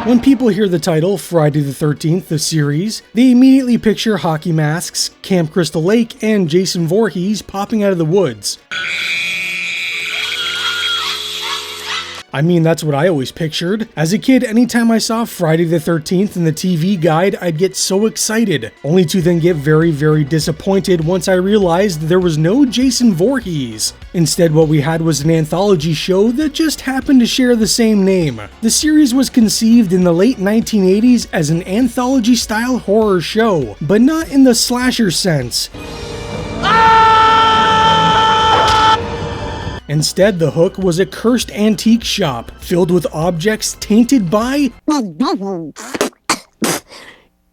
When people hear the title, Friday the 13th, the series, they immediately picture hockey masks, Camp Crystal Lake, and Jason Voorhees popping out of the woods. I mean, that's what I always pictured. As a kid, anytime I saw Friday the 13th in the TV guide, I'd get so excited, only to then get very, very disappointed once I realized there was no Jason Voorhees. Instead, what we had was an anthology show that just happened to share the same name. The series was conceived in the late 1980s as an anthology-style horror show, but not in the slasher sense. Instead, the hook was a cursed antique shop filled with objects tainted by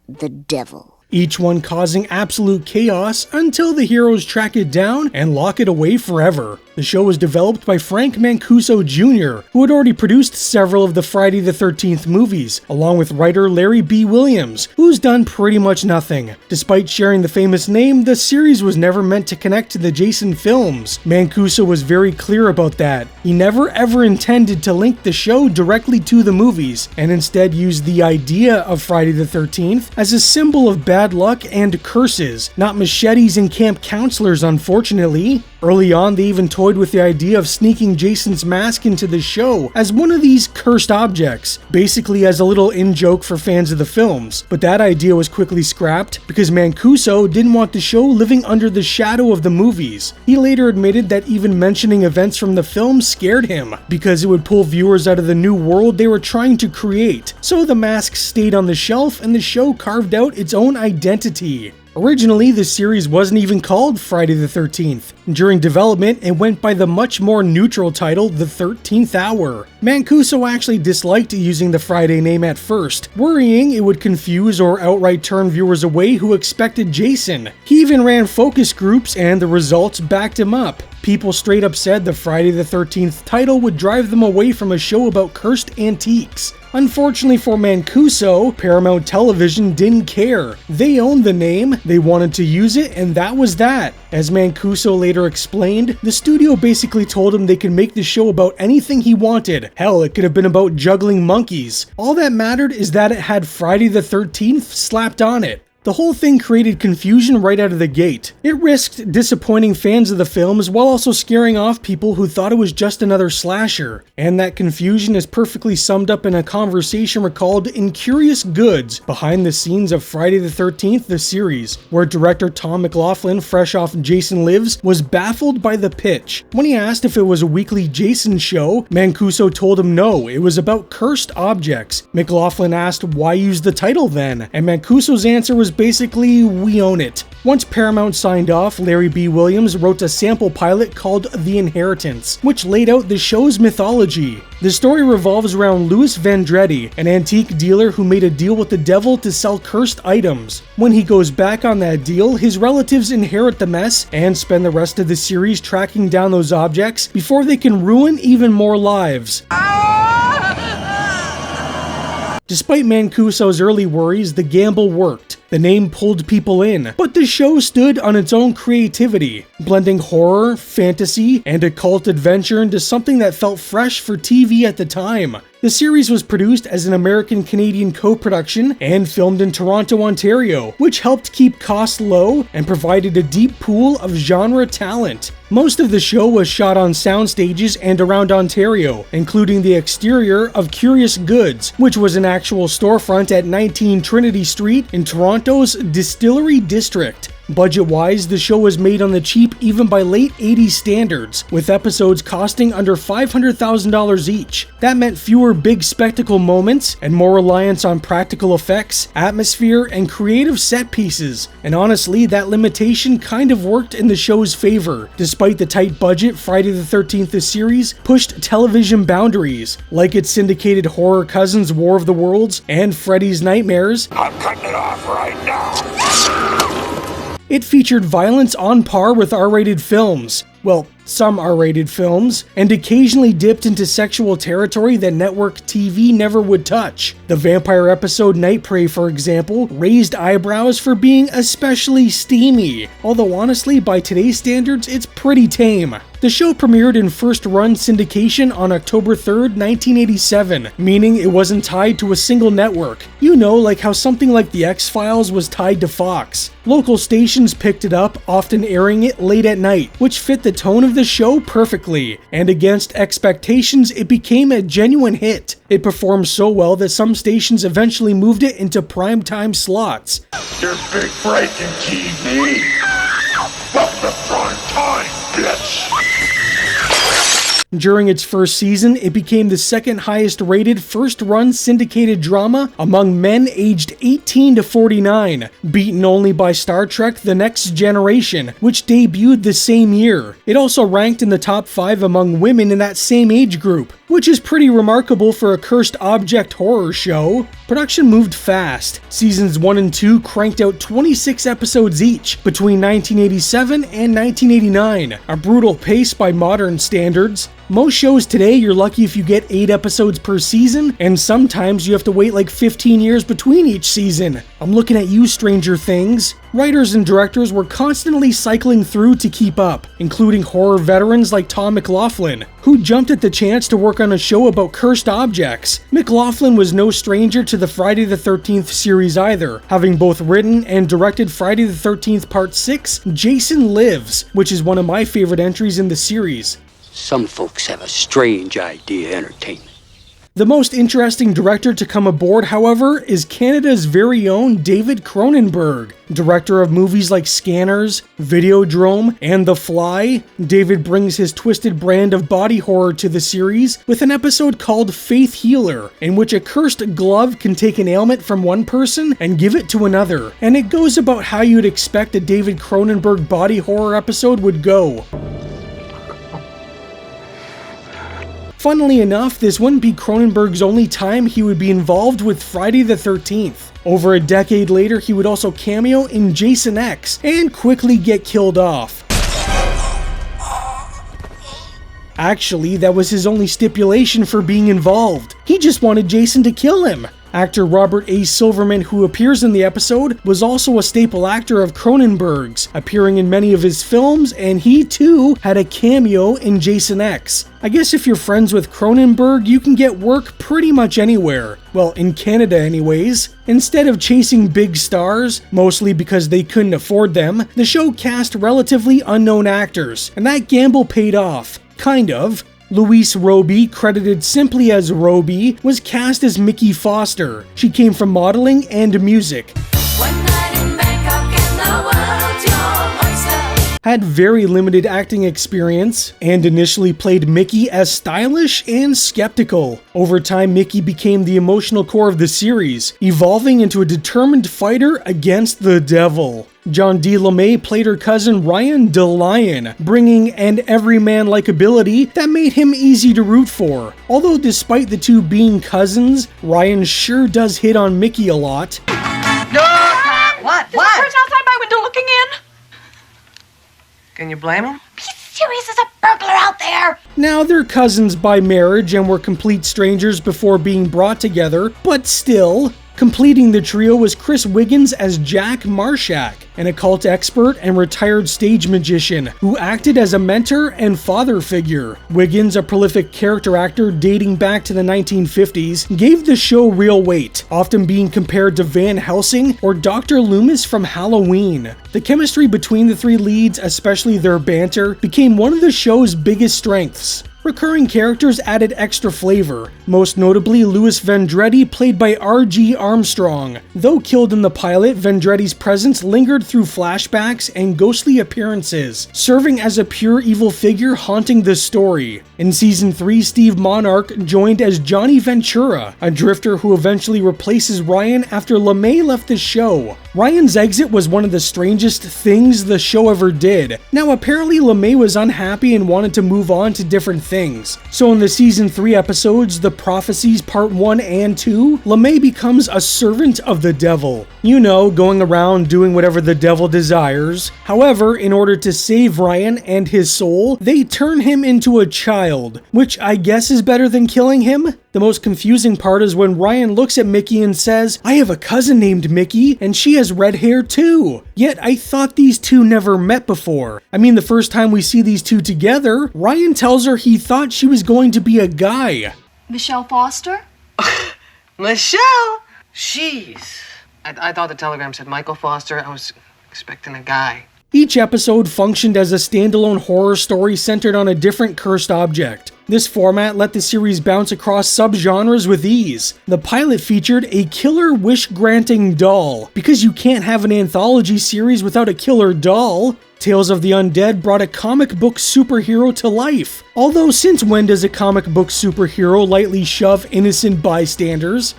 the devil. Each one causing absolute chaos until the heroes track it down and lock it away forever. The show was developed by Frank Mancuso Jr., who had already produced several of the Friday the 13th movies, along with writer Larry B. Williams, who's done pretty much nothing. Despite sharing the famous name, the series was never meant to connect to the Jason films. Mancuso was very clear about that. He never ever intended to link the show directly to the movies, and instead used the idea of Friday the 13th as a symbol of bad luck and curses, not machetes and camp counselors, unfortunately. Early on, they even toyed with the idea of sneaking Jason's mask into the show as one of these cursed objects, basically as a little in-joke for fans of the films. But that idea was quickly scrapped because Mancuso didn't want the show living under the shadow of the movies. He later admitted that even mentioning events from the film scared him, because it would pull viewers out of the new world they were trying to create. So the mask stayed on the shelf and the show carved out its own identity. Originally, the series wasn't even called Friday the 13th. During development, it went by the much more neutral title, The 13th Hour. Mancuso actually disliked using the Friday name at first, worrying it would confuse or outright turn viewers away who expected Jason. He even ran focus groups and the results backed him up. People straight up said the Friday the 13th title would drive them away from a show about cursed antiques. Unfortunately for Mancuso, Paramount Television didn't care. They owned the name, they wanted to use it, and that was that. As Mancuso later explained, the studio basically told him they could make the show about anything he wanted. Hell, it could have been about juggling monkeys. All that mattered is that it had Friday the 13th slapped on it. The whole thing created confusion right out of the gate. It risked disappointing fans of the films while also scaring off people who thought it was just another slasher. And that confusion is perfectly summed up in a conversation recalled in Curious Goods, behind the scenes of Friday the 13th, the series, where director Tom McLaughlin, fresh off Jason Lives, was baffled by the pitch. When he asked if it was a weekly Jason show, Mancuso told him no, it was about cursed objects. McLaughlin asked why use the title then, and Mancuso's answer was basically, we own it. Once Paramount signed off, Larry B. Williams wrote a sample pilot called The Inheritance, which laid out the show's mythology. The story revolves around Louis Vendretti, an antique dealer who made a deal with the devil to sell cursed items. When he goes back on that deal, his relatives inherit the mess and spend the rest of the series tracking down those objects before they can ruin even more lives. Despite Mancuso's early worries, the gamble worked. The name pulled people in, but the show stood on its own creativity, blending horror, fantasy, and occult adventure into something that felt fresh for TV at the time. The series was produced as an American-Canadian co-production and filmed in Toronto, Ontario, which helped keep costs low and provided a deep pool of genre talent. Most of the show was shot on sound stages and around Ontario, including the exterior of Curious Goods, which was an actual storefront at 19 Trinity Street in Toronto's Distillery District. Budget-wise, the show was made on the cheap even by late 80s standards, with episodes costing under $500,000 each. That meant fewer big spectacle moments and more reliance on practical effects, atmosphere, and creative set pieces. And honestly, that limitation kind of worked in the show's favor. Despite the tight budget, Friday the 13th the series pushed television boundaries, like its syndicated horror cousins War of the Worlds and Freddy's Nightmares. I'm cutting it off right now. It featured violence on par with R-rated films. Well, some R-rated films, and occasionally dipped into sexual territory that network TV never would touch. The vampire episode Night Prey, for example, raised eyebrows for being especially steamy, although honestly, by today's standards, it's pretty tame. The show premiered in first-run syndication on October 3rd, 1987, meaning it wasn't tied to a single network. You know, like how something like The X-Files was tied to Fox. Local stations picked it up, often airing it late at night, which fit the tone of the show perfectly, and against expectations, it became a genuine hit. It performed so well that some stations eventually moved it into primetime slots. Your big breaking TV. Welcome to prime time, bitch. During its first season, it became the second highest rated first-run syndicated drama among men aged 18 to 49, beaten only by Star Trek: The Next Generation, which debuted the same year. It also ranked in the top 5 among women in that same age group, which is pretty remarkable for a cursed object horror show. Production moved fast. Seasons 1 and 2 cranked out 26 episodes each between 1987 and 1989, a brutal pace by modern standards. Most shows today, you're lucky if you get 8 episodes per season, and sometimes you have to wait like 15 years between each season. I'm looking at you, Stranger Things. Writers and directors were constantly cycling through to keep up, including horror veterans like Tom McLaughlin, who jumped at the chance to work on a show about cursed objects. McLaughlin was no stranger to the Friday the 13th series either, having both written and directed Friday the 13th Part 6, Jason Lives, which is one of my favorite entries in the series. Some folks have a strange idea of entertainment. The most interesting director to come aboard, however, is Canada's very own David Cronenberg. Director of movies like Scanners, Videodrome, and The Fly, David brings his twisted brand of body horror to the series with an episode called Faith Healer, in which a cursed glove can take an ailment from one person and give it to another. And it goes about how you'd expect a David Cronenberg body horror episode would go. Funnily enough, this wouldn't be Cronenberg's only time he would be involved with Friday the 13th. Over a decade later, he would also cameo in Jason X and quickly get killed off. Actually, that was his only stipulation for being involved. He just wanted Jason to kill him. Actor Robert A. Silverman, who appears in the episode, was also a staple actor of Cronenberg's, appearing in many of his films, and he too had a cameo in Jason X. I guess if you're friends with Cronenberg, you can get work pretty much anywhere. Well, in Canada anyways. Instead of chasing big stars, mostly because they couldn't afford them, the show cast relatively unknown actors, and that gamble paid off. Kind of. Louise Roby, credited simply as Roby, was cast as Mickey Foster. She came from modeling and music. Had very limited acting experience, and initially played Mickey as stylish and skeptical. Over time, Mickey became the emotional core of the series, evolving into a determined fighter against the devil. John D. LeMay played her cousin Ryan DeLion, bringing an everyman likability that made him easy to root for. Although despite the two being cousins, Ryan sure does hit on Mickey a lot. No! What? There's a person outside my window looking in. Can you blame him? Be serious, there's a burglar out there! Now they're cousins by marriage and were complete strangers before being brought together, but still. Completing the trio was Chris Wiggins as Jack Marshak, an occult expert and retired stage magician who acted as a mentor and father figure. Wiggins, a prolific character actor dating back to the 1950s, gave the show real weight, often being compared to Van Helsing or Dr. Loomis from Halloween. The chemistry between the three leads, especially their banter, became one of the show's biggest strengths. Recurring characters added extra flavor, most notably Louis Vendretti, played by R.G. Armstrong. Though killed in the pilot, Vendretti's presence lingered through flashbacks and ghostly appearances, serving as a pure evil figure haunting the story. In Season 3, Steve Monarch joined as Johnny Ventura, a drifter who eventually replaces Ryan after LeMay left the show. Ryan's exit was one of the strangest things the show ever did. Now apparently LeMay was unhappy and wanted to move on to different things. So in the Season 3 episodes, The Prophecies Part 1 and 2, LeMay becomes a servant of the devil. You know, going around doing whatever the devil desires. However, in order to save Ryan and his soul, they turn him into a child. child, which I guess is better than killing him. The most confusing part is when Ryan looks at Mickey and says, "I have a cousin named Mickey, and she has red hair too." Yet I thought these two never met before. I mean, the first time we see these two together, Ryan tells her he thought she was going to be a guy. Michelle Foster? Michelle? Jeez. I thought the telegram said Michael Foster. I was expecting a guy. Each episode functioned as a standalone horror story centered on a different cursed object. This format let the series bounce across subgenres with ease. The pilot featured a killer wish-granting doll, because you can't have an anthology series without a killer doll. Tales of the Undead brought a comic book superhero to life. Although, since when does a comic book superhero lightly shove innocent bystanders?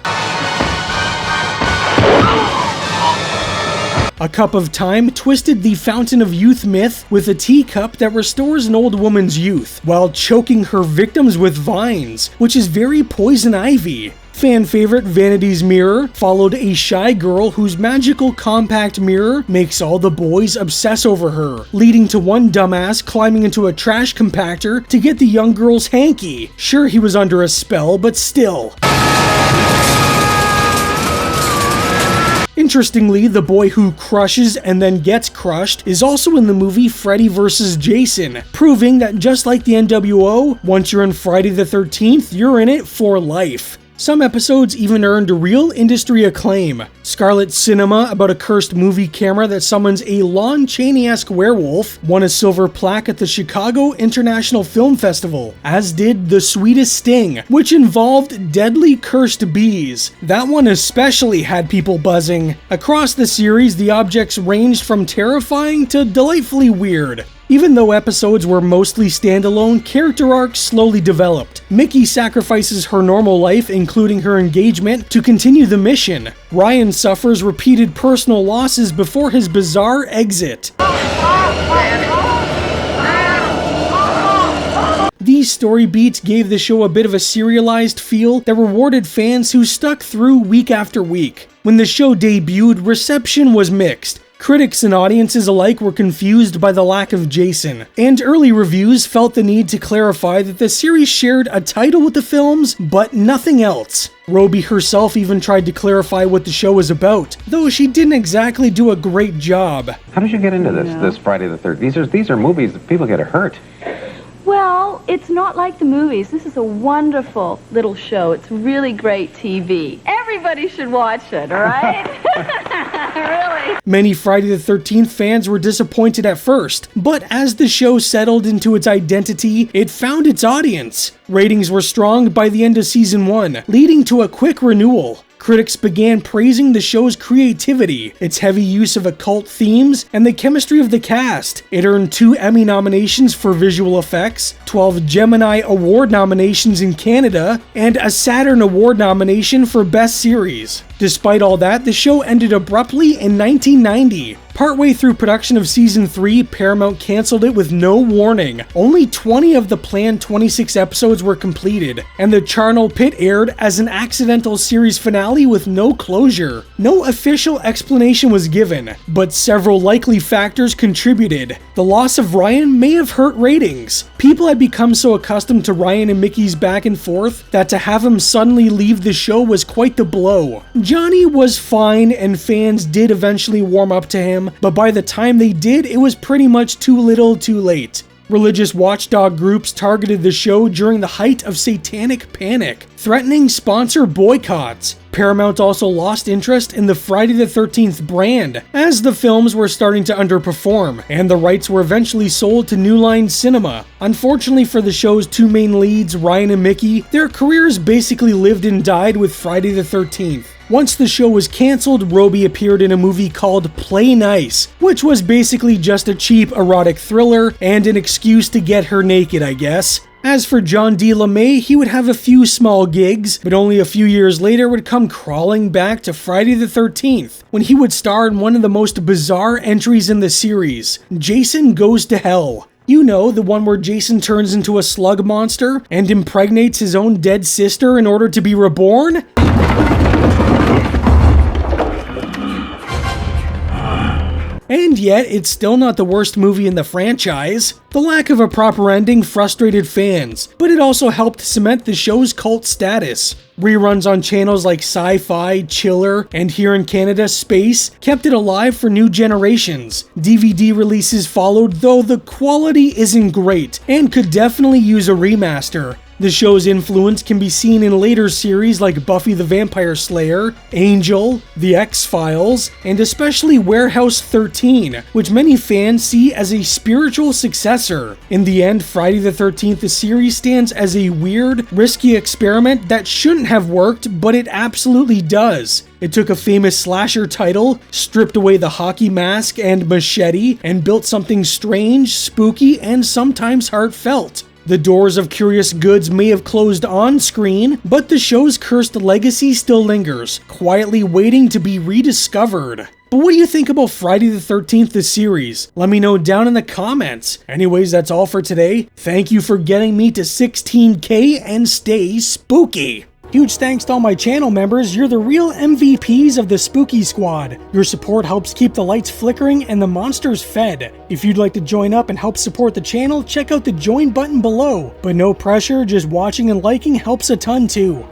A Cup of Time twisted the Fountain of Youth myth with a teacup that restores an old woman's youth, while choking her victims with vines, which is very Poison Ivy. Fan favorite Vanity's Mirror followed a shy girl whose magical compact mirror makes all the boys obsess over her, leading to one dumbass climbing into a trash compactor to get the young girl's hanky. Sure, he was under a spell, but still. Interestingly, the boy who crushes and then gets crushed is also in the movie Freddy vs. Jason, proving that just like the NWO, once you're in Friday the 13th, you're in it for life. Some episodes even earned real industry acclaim. Scarlet Cinema, about a cursed movie camera that summons a Lon Chaney-esque werewolf, won a silver plaque at the Chicago International Film Festival, as did The Sweetest Sting, which involved deadly cursed bees. That one especially had people buzzing. Across the series, the objects ranged from terrifying to delightfully weird. Even though episodes were mostly standalone, character arcs slowly developed. Mickey sacrifices her normal life, including her engagement, to continue the mission. Ryan suffers repeated personal losses before his bizarre exit. These story beats gave the show a bit of a serialized feel that rewarded fans who stuck through week after week. When the show debuted, reception was mixed. Critics and audiences alike were confused by the lack of Jason, and early reviews felt the need to clarify that the series shared a title with the films, but nothing else. Roby herself even tried to clarify what the show was about, though she didn't exactly do a great job. How did you get into this Friday the 13th? These are movies that people get hurt. Well, it's not like the movies. This is a wonderful little show. It's really great TV. Everybody should watch it, all right? Really. Many Friday the 13th fans were disappointed at first, but as the show settled into its identity, it found its audience. Ratings were strong by the end of season 1, leading to a quick renewal. Critics began praising the show's creativity, its heavy use of occult themes, and the chemistry of the cast. It earned 2 Emmy nominations for visual effects, 12 Gemini Award nominations in Canada, and a Saturn Award nomination for Best Series. Despite all that, the show ended abruptly in 1990. Partway through production of Season 3, Paramount canceled it with no warning. Only 20 of the planned 26 episodes were completed, and the Charnel Pit aired as an accidental series finale with no closure. No official explanation was given, but several likely factors contributed. The loss of Ryan may have hurt ratings. People had become so accustomed to Ryan and Mickey's back and forth that to have him suddenly leave the show was quite the blow. Johnny was fine, and fans did eventually warm up to him, but by the time they did, it was pretty much too little too late. Religious watchdog groups targeted the show during the height of satanic panic, threatening sponsor boycotts. Paramount also lost interest in the Friday the 13th brand, as the films were starting to underperform, and the rights were eventually sold to New Line Cinema. Unfortunately for the show's 2 main leads, Ryan and Mickey, their careers basically lived and died with Friday the 13th. Once the show was cancelled, Roby appeared in a movie called Play Nice, which was basically just a cheap erotic thriller and an excuse to get her naked, I guess. As for John D. LeMay, he would have a few small gigs, but only a few years later would come crawling back to Friday the 13th, when he would star in one of the most bizarre entries in the series, Jason Goes to Hell. You know, the one where Jason turns into a slug monster and impregnates his own dead sister in order to be reborn? and yet it's still not the worst movie in the franchise. The lack of a proper ending frustrated fans, but it also helped cement the show's cult status. Reruns on channels like Sci-Fi, Chiller, and here in Canada, Space, kept it alive for new generations. DVD releases followed, though the quality isn't great, and could definitely use a remaster. The show's influence can be seen in later series like Buffy the Vampire Slayer, Angel, The X-Files, and especially Warehouse 13, which many fans see as a spiritual successor. In the end, Friday the 13th the series stands as a weird, risky experiment that shouldn't have worked, but it absolutely does. It took a famous slasher title, stripped away the hockey mask and machete, and built something strange, spooky, and sometimes heartfelt. The doors of curious goods may have closed on screen, but the show's cursed legacy still lingers, quietly waiting to be rediscovered. But what do you think about Friday the 13th the series? Let me know down in the comments. Anyways, that's all for today. Thank you for getting me to 16K and stay spooky! Huge thanks to all my channel members, you're the real MVPs of the Spooky Squad. Your support helps keep the lights flickering and the monsters fed. If you'd like to join up and help support the channel, check out the join button below. But no pressure, just watching and liking helps a ton too.